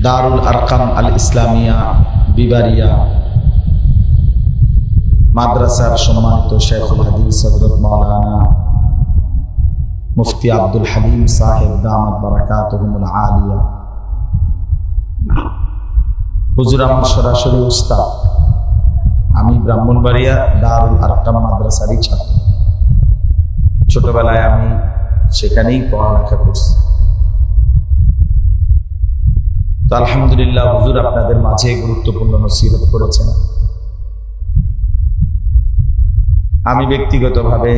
দারুল আরকাম আল ইসলামিয়া বিবারিয়া মাদ্রাসার সম্মানিত শেখুল হাদিস হযরত মাওলানা মুফতি আব্দুল হালিম সাহেব দামাত বারাকাতুহুল আলিয়া, হুজুর আমার সরাসরি উস্তাদ। আমি ব্রাহ্মণবাড়িয়া দারুল আরকাম মাদ্রাসারই ছাত্র। ছোটবেলায় আমি সেখানেই পড়ালেখা করছি। তো আলহামদুলিল্লাহ হুজুর আপনাদের মাঝে গুরুত্বপূর্ণ নসিহত করেছেন। আমি ব্যক্তিগতভাবে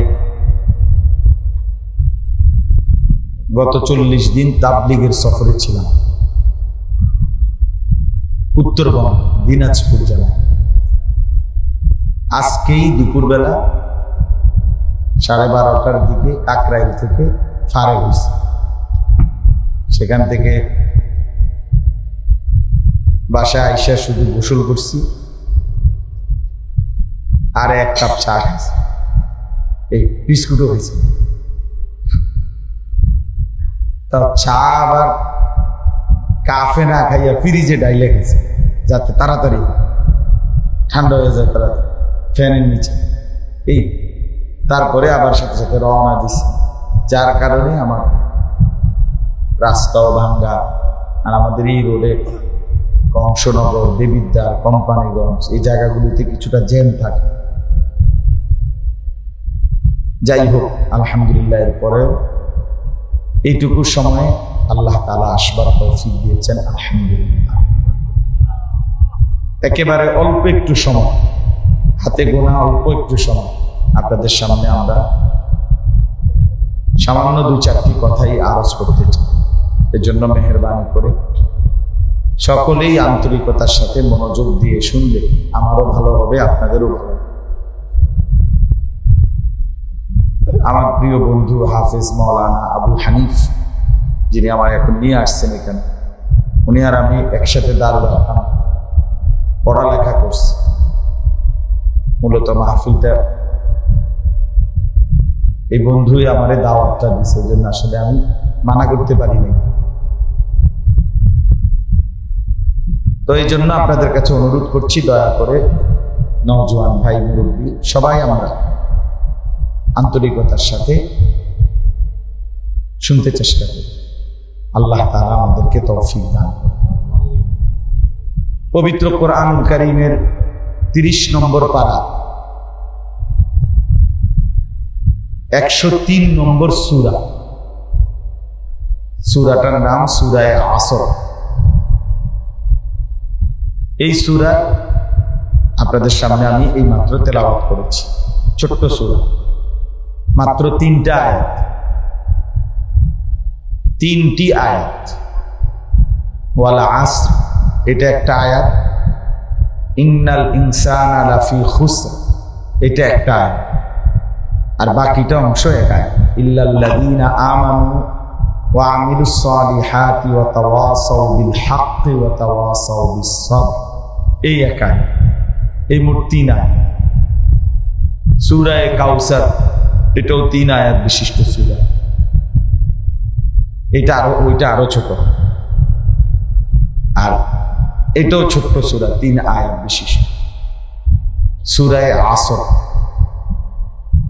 গত 40 দিন তাবলীগের সফরে ছিলাম উত্তরবঙ্গ দিনাজপুর জেলায়। আজকেই দুপুরবেলা 12:30টার দিকে কাকরাইল থেকে ফারেক হয়েছি। সেখান থেকে বাসায় আইসা শুধু গোসল করছি আর 1 কাপ চা খাইছি, এই বিস্কুটও হয়েছে। তা চা আবার কাফে না খাইয়া ফ্রিজে ডাইলে খেয়েছে যাতে তাড়াতাড়ি ঠান্ডা হয়ে যায়, তাড়াতাড়ি ফ্যানের নিচে। এই তারপরে আবার সাথে সাথে রওনা দিছি, যার কারণে আমার রাস্তাও ভাঙ্গা। আর আমাদের এই রোডে কংসনগর, দেবিদ্বার, কোম্পানিগঞ্জ এই জায়গাগুলিতে কিছুটা জ্যাম থাকে। যাই হোক আলহামদুলিল্লাহ, এরপরেও এইটুকু সময়ে আল্লাহ তাআলা আসবার তৌফিক দিয়েছেন আলহামদুলিল্লাহ। একেবারে অল্প একটু সময়, হাতে গোনা অল্প একটু সময় আপনাদের সামনে আমরা সামান্য 2-4টি কথাই আরজ করতে চাই। এর জন্য মেহেরবানি করে সকলেই আন্তরিকতার সাথে মনোযোগ দিয়ে শুনলে আমারও ভালো হবে, আপনাদেরও ভালো হবে। আমার প্রিয় বন্ধু হাফেজ মাওলানা আবু হানিফ, যিনি আমার এখন নিয়ে আসছেন এখানে, উনি আর আমি একসাথে দারুল আরকাম পড়ালেখা করছি। মূলত মাহফিলটা এই বন্ধুই আমারে দাওয়াতটা দিছে, এই জন্য আসলে আমি মানা করতে পারিনি। তো এই জন্য আপনাদের কাছে অনুরোধ করছি, দয়া করে নওজোয়ান ভাই, মুরব্বী সবাই আমরা আন্তরিকতার সাথে শুনতে চেষ্টা করি। আল্লাহ তাআলা আমাদেরকে তৌফিক দান করুন। পবিত্র কোরআনুল কারীমের 30 নম্বর পারা 103 নম্বর সূরা, সূরাটার নাম সূরা আসর। এই সূরা আপনাদের সামনে আমি এই মাত্র তেলাওয়াত করেছি। ছোট্ট সূরা, মাত্র 3টা আয়াত, 3টি আয়াত। ওয়াল আসর এটা একটা আয়াত, ইন্নাল ইনসানা লাফি খুসর এটা একটা আয়াত, আর বাকিটা অংশ এক আয়াত। ইল্লাল্লাযীনা আমানু ওয়া আমিলুস সালিহাতি ওয়া তাওয়াসাউ বিল হাক্কি ওয়া তাওয়াসাউ বিস সাবর, এই এক আয়াত। এই মোট 3 আয়াত। সূরা কাউসার এটাও 3 আয়াত বিশিষ্ট সূরা। ওইটা আরো ছোট, আর এটাও ছোট্ট সূরা, 3 আয়াত বিশিষ্ট সূরা আসর।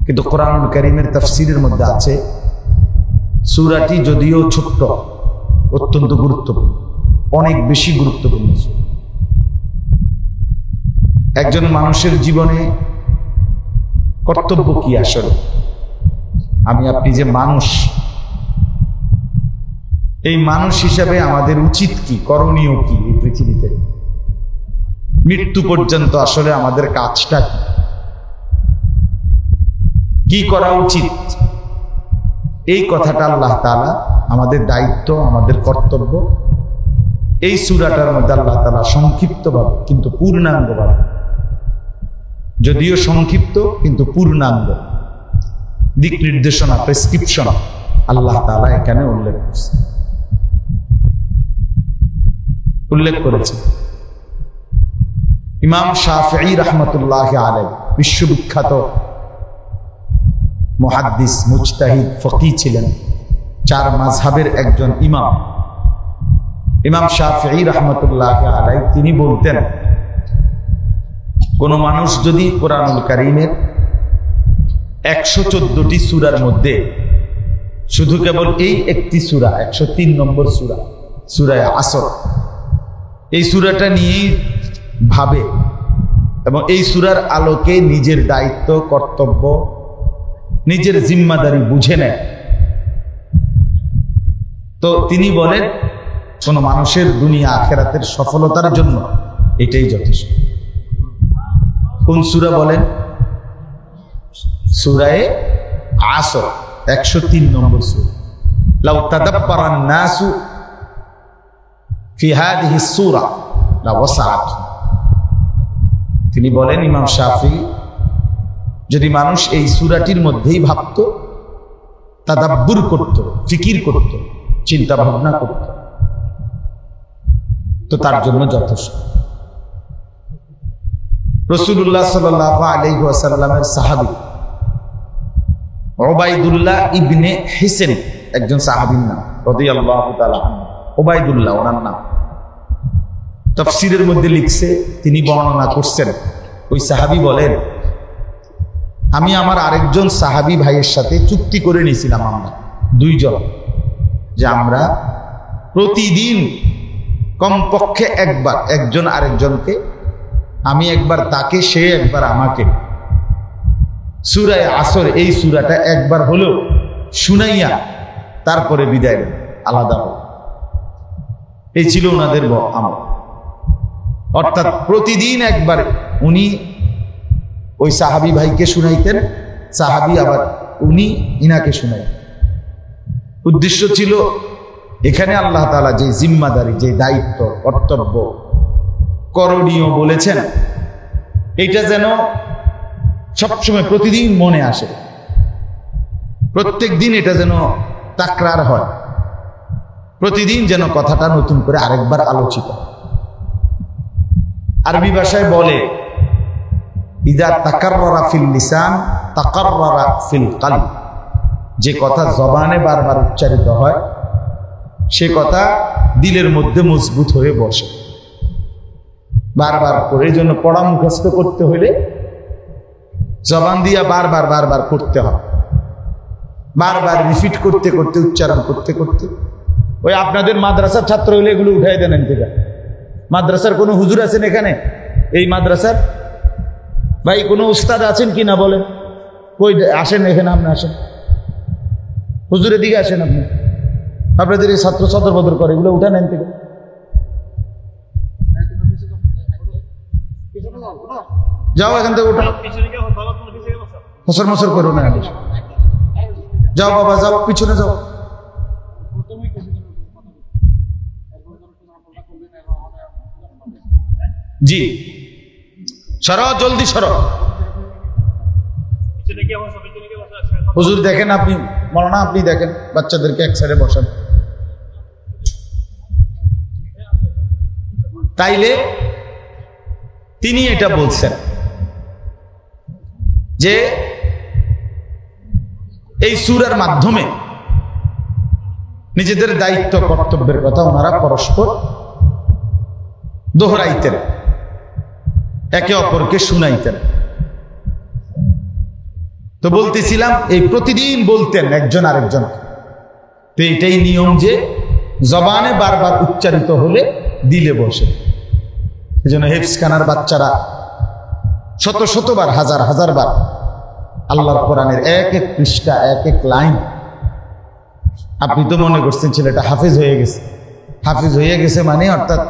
কিন্তু কোরআনুল কারীমের তাফসীরের মধ্যে আছে সূরাটি যদিও ছোট্ট, অত্যন্ত গুরুত্বপূর্ণ, অনেক বেশি গুরুত্বপূর্ণ। একজন মানুষের জীবনে কর্তব্য কি আসলে? আমি আপনি যে মানুষ, এই মানুষ হিসাবে আমাদের উচিত কি, করণীয় কি? এই পৃথিবীতে মৃত্যু পর্যন্ত আসলে আমাদের কাজটা কি করা উচিত? এই কথাটা আল্লাহ তাআলা আমাদের দায়িত্ব, আমাদের কর্তব্য এই সূরাটার মধ্যে আল্লাহ তাআলা সংক্ষিপ্তভাবে কিন্তু পূর্ণাঙ্গভাবে, যদিও সংক্ষিপ্ত কিন্তু পূর্ণাঙ্গ দিক নির্দেশনা, প্রেসক্রিপশন আল্লাহ তাআলা এখানে উল্লেখ করেছে। ইমাম শাফিঈ রাহমাতুল্লাহি আলাইহি বিশ্ববিখ্যাত মুহাদ্দিস, মুজতাহিদ, ফকিহ ছিলেন, 4 মাযহাবের একজন ইমাম। ইমাম শাফিঈ রাহমাতুল্লাহ আলাইহি তিনি বলতেন, কোন মানুষ যদি কোরআনুল কারীমের 114টি সূরার মধ্যে শুধু কেবল এই একটি সূরা 103 নম্বর সূরা, সূরা আসর, এই সূরাটা নিয়েই ভাবে এবং এই সূরার আলোকে নিজের দায়িত্ব, কর্তব্য, নিজের জিম্মাদারি বুঝে নেয়, তো তিনি বলেন কোন মানুষের দুনিয়া আখিরাতের সফলতার জন্য এটাই যথেষ্ট। কোন সূরা বলেন? সূরা আসর, 103 নম্বর সূরা। লাউ তাদাব্বারান নাসু ফি হাদিহি সূরা লাওয়াসাআত। তিনি বলেন, ইমাম শাফিঈ, যদি মানুষ এই সূরাটির মধ্যেই ভাবত, তাদাব্বুর করত, ফিকির করত, চিন্তা ভাবনা করত, তো তার জন্য যথেষ্ট। রাসূলুল্লাহ সাল্লাল্লাহু আলাইহি ওয়াসাল্লামের সাহাবী উবাইদুল্লাহ ইবনে হিসেন একজন সাহাবীর নাম, রাদিয়াল্লাহু তাআলা আনহু। উবাইদুল্লাহ ওনার নাম। তাফসীরের মধ্যে লিখছে, তিনি বর্ণনা করছেন, ওই সাহাবী বলেন, আমি আমার আরেকজন সাহাবী ভাইয়ের সাথে চুক্তি করে নিয়েছিলাম, আমরা দুইজন, যে আমরা প্রতিদিন কমপক্ষে একবার, একজন আরেকজনকে, আমি একবার তাকে, সে একবার আমাকে, সূরা আসর এই সূরাটা একবার হলেও শুনাইয়া তারপরে বিদায় নেন, আলাদা হবে। এই ছিল ওনাদের আমল। অর্থাৎ প্রতিদিন একবার উনি ওই সাহাবী ভাইকে শুনাইতেন, সাহাবী আবার উনি ইনাকে শুনাইতেন। উদ্দেশ্য ছিল এখানে আল্লাহ তাআলা যে জিম্মাদারি, যে দায়িত্ব, কর্তব্য, করণীয় বলেছেন, এটা যেন সবসময় প্রতিদিন মনে আসে, প্রত্যেক দিন এটা যেন তাকরার হয়, প্রতিদিন যেন কথাটা নতুন করে আরেকবার আলোচিত। আরবি ভাষায় বলে, ইদা তাকাররারা ফিল লিসান তাকাররারা ফিল কলব। যে কথা জবানে বারবার উচ্চারিত হয়, সে কথা দিলের মধ্যে মজবুত হয়ে বসে। বারবার করে, এই জন্য পড়া মুখস্থ করতে হলে জবান দিয়া বারবার বারবার করতে হয়, বারবার রিপিট করতে করতে, উচ্চারণ করতে করতে। ওই আপনাদের মাদ্রাসার ছাত্র হলে এগুলো উঠাই দেন থেকে। মাদ্রাসার কোনো হুজুর আছেন এখানে? এই মাদ্রাসার ভাই কোনো উস্তাদ আছেন কি না বলেন? কই আসেন এখানে, আপনি আসেন, হুজুরের দিকে আসেন। আপনি আপনাদের এই ছাত্র সদর বদর করে, এগুলো উঠা নেন থেকে। যাও এখান থেকে, উঠা, ফসর মসর করো না, যাও বাবা, যাও পিছনে যাও। জি, সরো, জলদি সরো। হুজুর দেখেন, আপনি মৌলানা, আপনি দেখেন, বাচ্চাদেরকে এক সাইডে বসান। তাইলে তিনি এটা বলছেন যে এই সূরার মাধ্যমে নিজেদের দায়িত্ব, কর্তব্যের কথা ওনারা পরস্পর দোহরাইতেন, একে অপরকে শুনাইতেন। তো বলতেছিলাম, এই প্রতিদিন বলতেন একজন আরেকজন। তো এটাই নিয়ম যে জবানে বারবার উচ্চারিত হলে দিলে বসে। এই জন্য হেফজখানার বাচ্চারা শত শতবার, হাজার হাজার বার আল্লাহর কোরআনের এক এক পৃষ্ঠা, এক এক লাইন। আপনি তো মনে করছেন ছেলেটা হাফেজ হয়ে গেছে। হাফেজ হয়ে গেছে মানে অর্থাৎ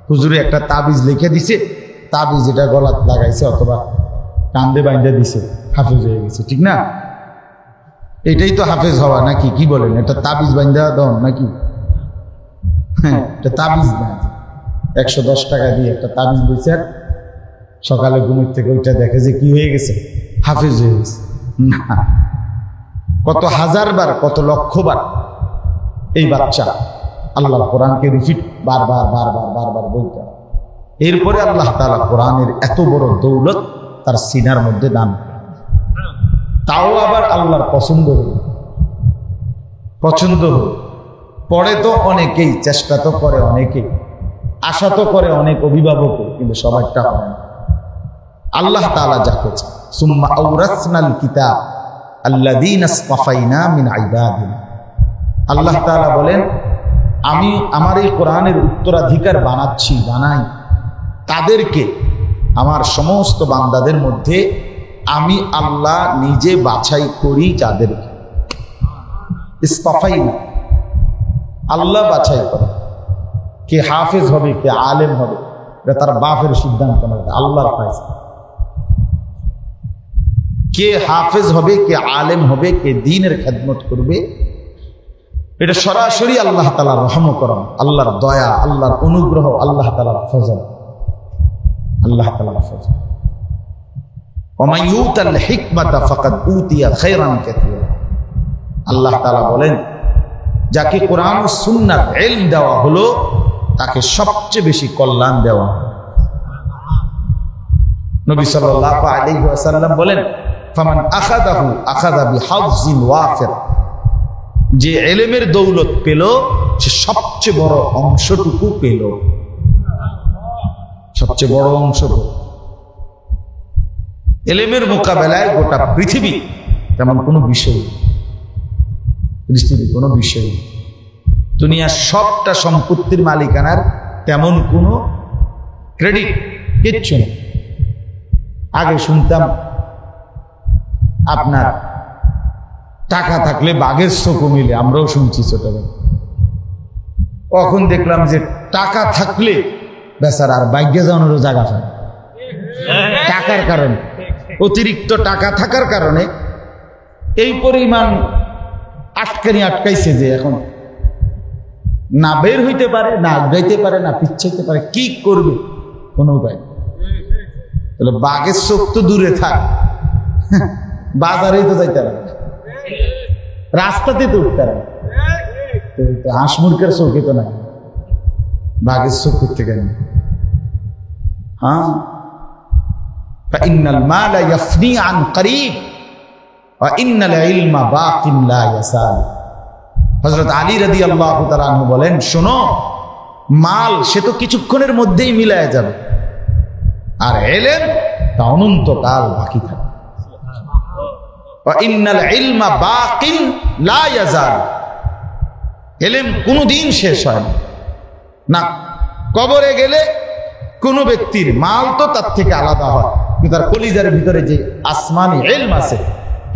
হুজুরে একটা তাবিজ লিখে দিছে, তাবিজ এটা গলাত লাগাইছে অথবা কান্দে বাইন্দা দিছে, হাফেজ হয়ে গেছে, ঠিক না? এটাই তো হাফেজ হওয়া নাকি? কি বলেন? এটা তাবিজ বাইন্দা দন নাকি? হ্যাঁ, এটা তাবিজ না। 110 টাকা দিয়ে একটা তাবিজ দিচ্ছে, সকালে ঘুমের থেকে ওইটা দেখে যে কি হয়ে গেছে, হাফেজ হয়ে গেছে না। কত হাজার বার, কত লক্ষ বার এই বাচ্চা আল্লাহ কোরআনকে রিপিট বারবার বারবার বারবার বলতে। এরপরে আল্লাহ তাআলা কোরআনের এত বড় দৌলত তার সিনার মধ্যে দান করে, তাও আবার আল্লাহর পছন্দ হল, পড়ে তো অনেকেই, চেষ্টা তো করে অনেকেই, আশা তো করে অনেক অভিভাবক, কিন্তু সবারটা হয় না। আল্লাহ তাআলা যাকে চান, সুম্মা আওরাসনাল কিতাব আল্লাযীনা ইসতাফাইনা মিন ইবাদিনা, আল্লাহ তাআলা বলেন আমি আমার এই কোরআনের উত্তরাধিকার বানাই তাদেরকে, আমার সমস্ত বান্দাদের মধ্যে আমি আল্লাহ নিজে বাছাই করি যাদেরকে। ইসতাফাইনা, আল্লাহ বাছাই করে কে হাফেজ হবে, কে আলেম হবে, এটা তার বাপের সিদ্ধান্ত নয়, আল্লাহর ফয়সালা। কে হাফেজ হবে, কে আলেম হবে, কে দ্বীনের খেদমত করবে, এটা সরাসরি আল্লাহ তাআলার রহম করম, আল্লাহর দয়া, আল্লাহর অনুগ্রহ, আল্লাহ তাআলার ফজল, আল্লাহ তাআলার ফজল। ওয়ামান ইউতাল হিকমাতা ফাকাদ উতিয়া খায়রান কাসীরা, আল্লাহ তাআলা বলেন যাকে কোরআন ও সুন্নাত ইলম দেওয়া হলো তাকে সবচেয়ে বেশি কল্যাণ দেওয়া। নবী সাল্লাল্লাহু আলাইহি ওয়াসাল্লাম বলেন ফামান আখাযাহু আখাযা বিহাযিন ওয়াফির, যে ইলমের দৌলত পেল সে সবচেয়ে বড় অংশটুকু পেল, সবচেয়ে বড় অংশ। ইলমের মোকাবেলায় গোটা পৃথিবী তেমন কোনো বিষয়, কোনো বিষয়, দুনিয়ার সবটা সম্পত্তির মালিকানার তেমন কোনো ক্রেডিট কিচ্ছু নেই। আগে শুনতাম আপনার টাকা থাকলে বাঘের চোখ মিলে, আমরাও শুনছি ছোটবেলা। কখন দেখলাম যে টাকা থাকলে বেচারা আর বাইকে যাওয়ানোরও জায়গা পায়, টাকার কারণে, অতিরিক্ত টাকা থাকার কারণে এই পরিমাণ আটকাইছে যে এখন না বের হইতে পারে, না গাইতে পারে, না পিছাইতে পারে, কি করবে কোনো উপায়। তাহলে বাঘের চোখ তো দূরে থাক, বাজারেই তো যাইতে পারে, রাস্তাতে তো উঠতে পারে, হাঁস মুরগের চোখে তো নাই, বাঘের চোখ করতে গেল। হ্যাঁ, ফাইন্নাল মালা ইয়াফনি আন করিব ওয়া ইন্নাল ইলমা বাকিন লা ইয়াসাল। হযরত আলী রাদিয়াল্লাহু তাআলা আনহু বলেন, শোনো, মাল সে তো কিছুক্ষণের মধ্যেই মিলায় যাবে, আর ইলম তা অনন্তকাল বাকি থাকে। ওয়া ইন্নাল ইলমা বাকিন লা ইয়াজাল, ইলম কোনদিন শেষ হয় না। কবরে গেলে কোনো ব্যক্তির মাল তো তার থেকে আলাদা হয়, কিন্তু তার কলিজার ভিতরে যে আসমানি ইলম আছে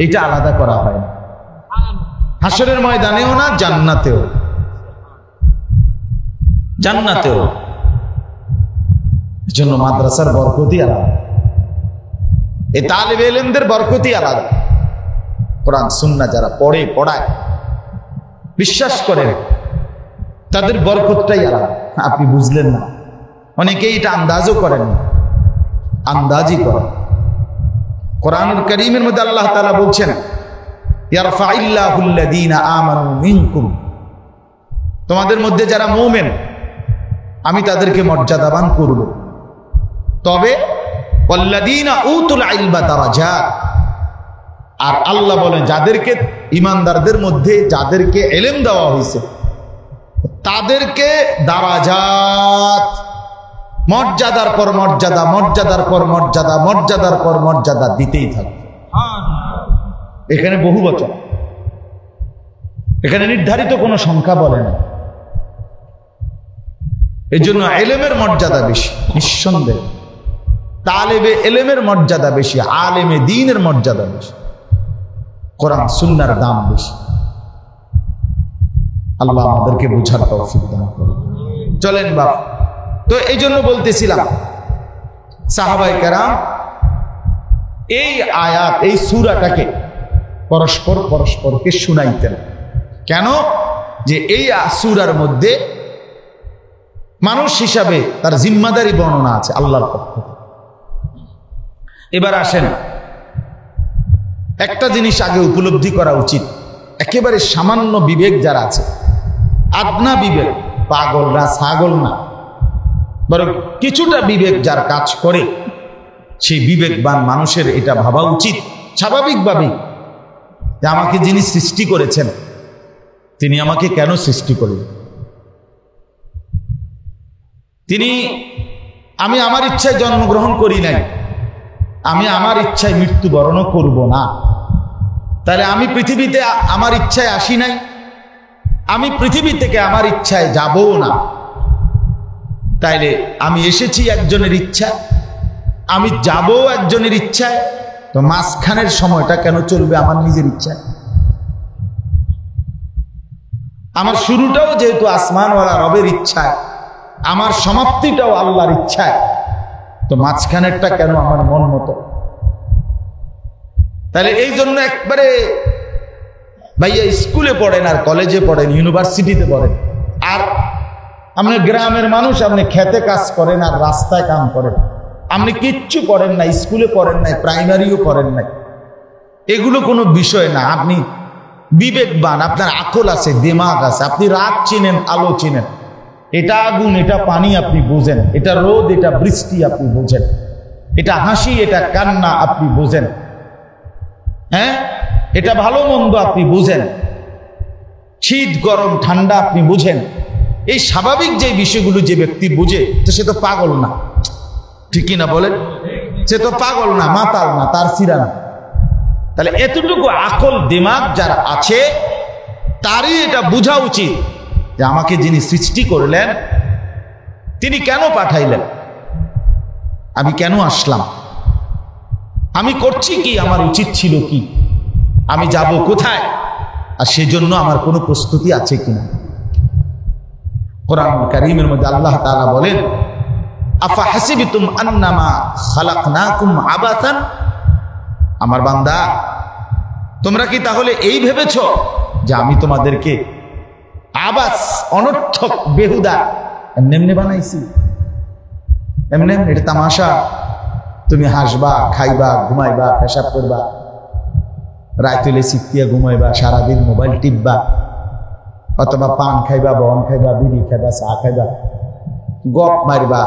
এটা আলাদা করা হয় না, হাসরের ময়দানেও না, জান্নাতেও, জান্নাতেও। এজন্য মাদ্রাসার বরকতই আলাদা, এই তালিবে ইলমদের বরকতই আলাদা। কোরআন সুন্নাহ যারা পড়ে, পড়ায়, বিশ্বাস করেন, তাদের বরকতটাই আলাদা। আপনি বুঝলেন না, অনেকেই এটা আন্দাজও করেন, আন্দাজি করেন। কোরআনুল কারীমের মধ্যে আল্লাহ তাআলা বলছেন ইয়ারফাইল্লাহুল্লাযীনা আমানু মিনকুম, তোমাদের মধ্যে যারা মুমিন আমি তাদেরকে মর্যাদাবান করব, তবে ওয়াল্লাযীনা উতুল ইলমা দারাজাত, আর আল্লাহ বলেন যাদেরকে, ইমানদারদের মধ্যে যাদেরকে ইলম দেওয়া হয়েছে তাদেরকে দারাজাত, মর্যাদার পর মর্যাদা, মর্যাদার পর মর্যাদা, মর্যাদার পর মর্যাদা দিতেই থাকবে। এখানে বহু বচন, এখানে নির্ধারিত কোনো সংখ্যা বলে না। এই জন্য ইলমের মর্যাদা বেশি, নিঃসন্দেহ। তালেবে ইলমের মর্যাদা বেশি, আলেমে দ্বীনের মর্যাদা বেশি, কোরআন সুন্নাহর দাম বেশি। আল্লাহ আমাদেরকে বুঝার তৌফিক দান করুন। চলেন বাপ, তো এই জন্য বলতেছিলাম সাহাবায়ে কেরাম এই আয়াত, এই সূরাটাকে পরস্পরকে শুনাইতেন। কেন? যে এই সূরার মধ্যে মানুষ হিসাবে তার জিম্মাদারি বর্ণনা আছে আল্লাহর পক্ষ থেকে। এবার আসেন, একটা জিনিস আগে উপলব্ধি করা উচিত, একেবারে সামান্য বিবেক যারা আছে, আদনা বিবেক, পাগলরা ছাগল না, বরং কিছুটা বিবেক যার কাজ করে, সেই বিবেকবান মানুষের এটা ভাবা উচিত স্বাভাবিকভাবেই যে আমাকে যিনি সৃষ্টি করেছেন তিনি আমাকে কেন সৃষ্টি করলেন। আমি আমার ইচ্ছায় জন্মগ্রহণ করি নাই, আমি আমার ইচ্ছায় মৃত্যুবরণও করব না। তাহলে আমি পৃথিবীতে আমার ইচ্ছায় আসি নাই, আমি পৃথিবী থেকে আমার ইচ্ছায় যাবও না। তাইলে আমি এসেছি একজনের ইচ্ছা, আমি যাবো একজনের ইচ্ছায়, তো মাঝখানের সময়টা কেন চলবে আমার নিজের ইচ্ছায়? আমার শুরুটাও যেহেতু আসমানওয়ালা রবের ইচ্ছায়, আমার সমাপ্তিটাও আল্লাহর ইচ্ছায়, তো মাঝখানেরটা কেন আমার মন মতো? তাহলে এই জন্য একবারে ভাইয়া স্কুলে পড়েন আর কলেজে পড়েন, ইউনিভার্সিটিতে পড়েন, আর আপনি গ্রামের মানুষ, আপনি খেতে কাজ করেন আর রাস্তায় কাম করেন, আপনি কিচ্ছু করেন না, স্কুলে পড়েন নাই, প্রাইমারিও করেন নাই, এগুলো কোনো বিষয় না। আপনি বিবেকবান, আপনার আকল আছে, দিমাগ আছে, আপনি রাত চিনেন, আলো চিনেন, এটা আগুন, এটা পানি আপনি বোঝেন, এটা রোদ, এটা বৃষ্টি আপনি বোঝেন, এটা হাসি, এটা কান্না আপনি বোঝেন, হ্যাঁ, এটা ভালো মন্দ আপনি বুঝেন, শীত গরম ঠান্ডা আপনি বুঝেন। এই স্বাভাবিক যে বিষয়গুলো যে ব্যক্তি বুঝে, তো সে তো পাগল না, ঠিক কিনা বলেন? সে তো পাগল না, মাতাল না, তার সিরা না। তাহলে এতটুকু আকল দিমাগ যার আছে, তারই এটা বোঝা উচিত যে আমাকে যিনি সৃষ্টি করলেন তিনি কেন পাঠাইলেন, আমি কেন আসলাম, আমি করছি কি, আমার উচিত ছিল কি, আমি যাব কোথায়, আর সেজন্য আমার কোনো প্রস্তুতি আছে কিনা। কোরআন কারীমের মধ্যে আল্লাহ তাআলা বলেন, আফা হাসিবতুম আন্নামা খালাকনাকুম আবাতান, আমার বান্দা তোমরা কি তাহলে এই ভেবেছ যে আমি তোমাদেরকে আবাস, অনর্থক, বেহুদা এমনি এমনি বানাইছি? এমনি এটা তামাশা, তুমি হাসবা, খাইবা, ঘুমাইবা, পেশাব করবা, রাইতলে সিটিয়া ঘুমাইবা, সারাদিন মোবাইল টিপবা, অথবা পান খাইবা, বন খাইবা, বিড়ি খাইবা, চা খাইবা, গপ মারবা,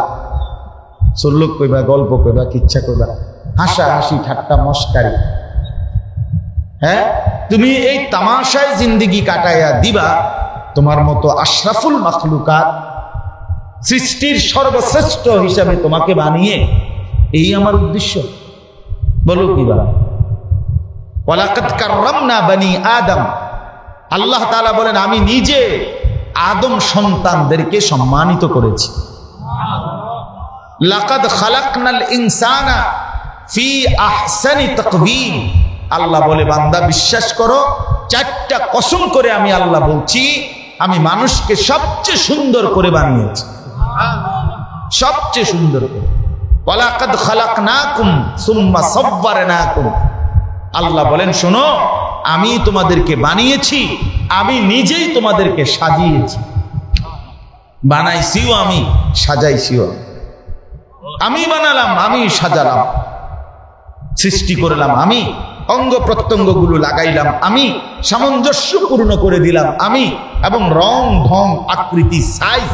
চল্লক কইবা, গল্প কইবা, কিচ্ছা করবা, হাসা হাসি, ঠাট্টা মস্কারি, হ্যাঁ, তুমি এই তামাশায় জিন্দেগি কাটাইয়া দিবা। তোমার মতো আশরাফুল মাখলুকাত, সৃষ্টির সর্বশ্রেষ্ঠ হিসাবে তোমাকে বানিয়ে, এই আমার উদ্দেশ্য? বলো কি বা? ওয়ালাকাদ কাররামনা বানি আদম, আল্লাহ তাআলা বলেন আমি নিজে আদম সন্তানদেরকে সম্মানিত করেছি। লাকাদ খালাকনাল ইনসানা ফি আহসানি তাকওয়িম, আল্লাহ বলে বান্দা বিশ্বাস করো, চারটা কসম করে আমি আল্লাহ বলছি, আমি মানুষকে সবচেয়ে সুন্দর করে বানিয়েছি, সবচেয়ে সুন্দর করে। ওয়ালাকাদ খালাকনাকুম সুম্মা সাওয়ারনাকুম, আল্লাহ বলেন শোনো, আমি তোমাদেরকে বানিয়েছি, আমি নিজেই তোমাদেরকে সাজিয়েছি, বানাইছিও আমি, সাজাইছিও আমি, বানালাম আমি, সাজালাম, সৃষ্টি করলাম আমি, অঙ্গ প্রত্যঙ্গ গুলো লাগাইলাম আমি, সামঞ্জস্যপূর্ণ করে দিলাম আমি, এবং রং ঢং আকৃতি সাইজ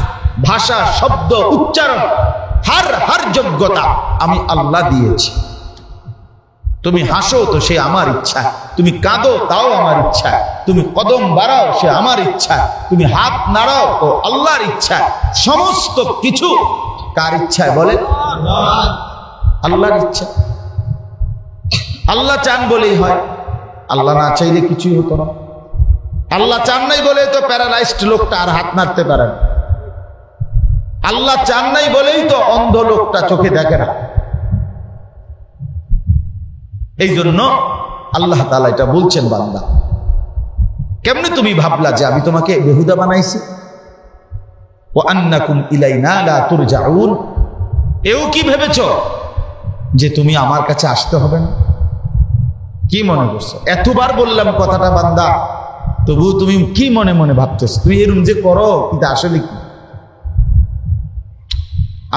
ভাষা শব্দ উচ্চারণ হার যোগ্যতা আমি আল্লাহ দিয়েছি। তুমি হাসো তো সে আমার ইচ্ছা, তুমি কাঁদো তাও আমার ইচ্ছা, তুমি কদম বাড়াও সে আমার ইচ্ছা, তুমি হাত নাড়াও তো আল্লাহর ইচ্ছা। সমস্ত কিছু কার ইচ্ছায় বলে? আল্লাহর ইচ্ছা। আল্লাহ চান বলেই হয়, আল্লাহ না চাইলে কিছুই হতো না। আল্লাহ চান নাই বলেই তো প্যারালাইজড লোকটা আর হাত নাড়তে পারে না। আল্লাহ চান নাই বলেই তো অন্ধ লোকটা চোখে দেখে না। এই জন্য আল্লাহ তাআলা এটা বলছেন, বান্দা কেমনে তুমি ভাবলা যে আমি তোমাকে বেহুদা বানাইছি? ওয়া আন্নাকুম ইলাইনা লা তুরজাউন, এও কি ভেবেছো যে তুমি আমার কাছে আসতে হবে না? কি মনে করছো? এতবার বললাম কথাটা বান্দা, তবু তুমি কি মনে মনে ভাবতেছ? তুই এরম যে করো, কিন্তু আসলে কি?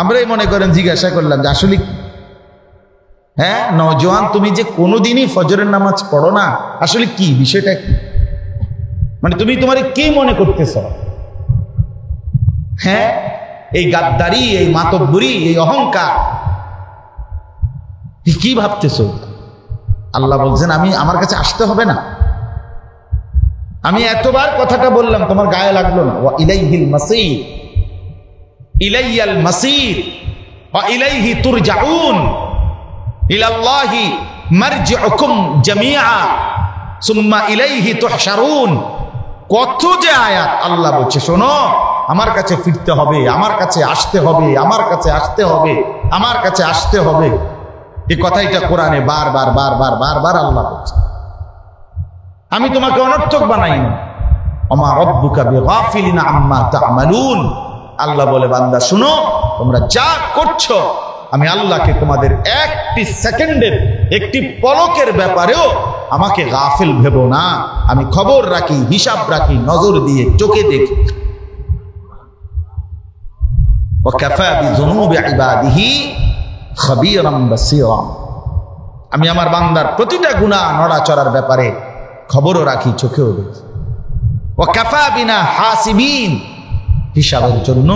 আমরাই মনে করেন জিজ্ঞাসা করলাম যে আসলে কি? হ্যাঁ নওজোয়ান, তুমি যে কোনোদিনই ফজরের নামাজ পড়ো না, আসলে কি বিষয়টা কি? মানে তুমি তোমার কি মনে করতেছ? হ্যাঁ, এই গাদ্দারি, এই মাতব্বরি, এই অহংকার, কি ভাবতেছ? আল্লাহ বলছেন আমি, আমার কাছে আসতে হবে না, আমি এতবার কথাটা বললাম, তোমার গায়ে লাগলো না? ওয়া ইলাইহিল মাসির, ইলাইয়াল মাসির ওয়া ইলাইহি তুরজাউন, ইলাল্লাহি মারজিউকুম জামিআ সুম্মা ইলাইহি তুহশারুন। কত যে আয়াত আল্লাহ বলছে, শোনো আমার কাছে ফিরতে হবে, আমার কাছে আসতে হবে, আমার কাছে আসতে হবে, আমার কাছে আসতে হবে। এই কথাটা কোরআনে বারবার বারবার বারবার আল্লাহ বলছে। আমি তোমাকে অনর্থক বানাই না। ওমা রাব্বুকা বিগাফিলিন আম্মা তা'মালুন। আল্লাহ বলে, বান্দা শুনো, তোমরা যা করছো আমি আল্লাহকে তোমাদের একটি সেকেন্ডের, একটি পলকের ব্যাপারেও আমাকে গাফিল ভেবো না। আমি খবর রাখি, হিসাব রাখি, নজর দিয়ে চোখে দেখি। ওয়া কাফা বিযুনুবি ইবাদিহি খাবীরাম বাসীরা। আমি আমার বান্দার প্রতিটা গুনাহ নড়াচড়ার ব্যাপারে খবরও রাখি, চোখেও দেখি। ওয়া কাফা বিনা হাসিবিন। হিসাবের জন্য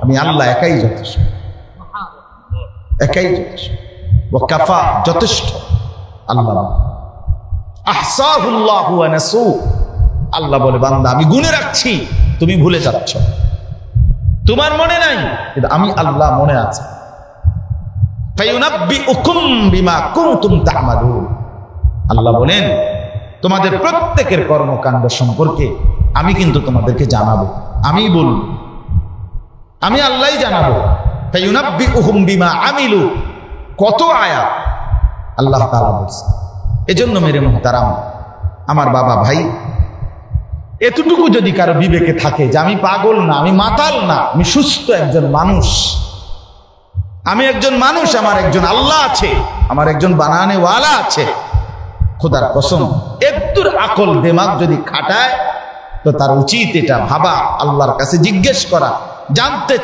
আমি আল্লাহ একাই যথেষ্ট, একাই যথেষ্ট। ওয়া কাফা, যথেষ্ট। আল্লাহ আহসাহুল্লাহু ওয়া নাসু। আল্লাহ বলে, বান্দা আমি গুনে রাখছি, তুমি ভুলে যাচ্ছ। তোমার মনে নাই, কিন্তু আমি আল্লাহ মনে আছে। ফায়ুনাব্বিউকুম বিমা কুনতুম তা'মালুন। আল্লাহ বলেন, তোমাদের প্রত্যেকের কর্মকাণ্ড সম্পর্কে আমি কিন্তু তোমাদেরকে জানাবো। আমি বলবো, আমি আল্লাহই জানাবো। ফায়ুনাব্বিউহুম বিমা আমিলু। কত আয়াত আল্লাহ তাআলা বলছে। এজন্য মেরে মুহতারাম, আমার বাবা ভাই, এতটুকু যদি কারো বিবেকে থাকে যে আমি পাগল না, আমি মাতাল না, আমি সুস্থ একজন মানুষ, আমি একজন মানুষ, আমার একজন আল্লাহ আছে, আমার একজন বানানেওয়ালা আছে, খোদার কসম একটুর আকল দিমাগ যদি খাটায় তো তার উচিত এটা ভাবা, আল্লাহর কাছে জিজ্ঞেস করা, জানতে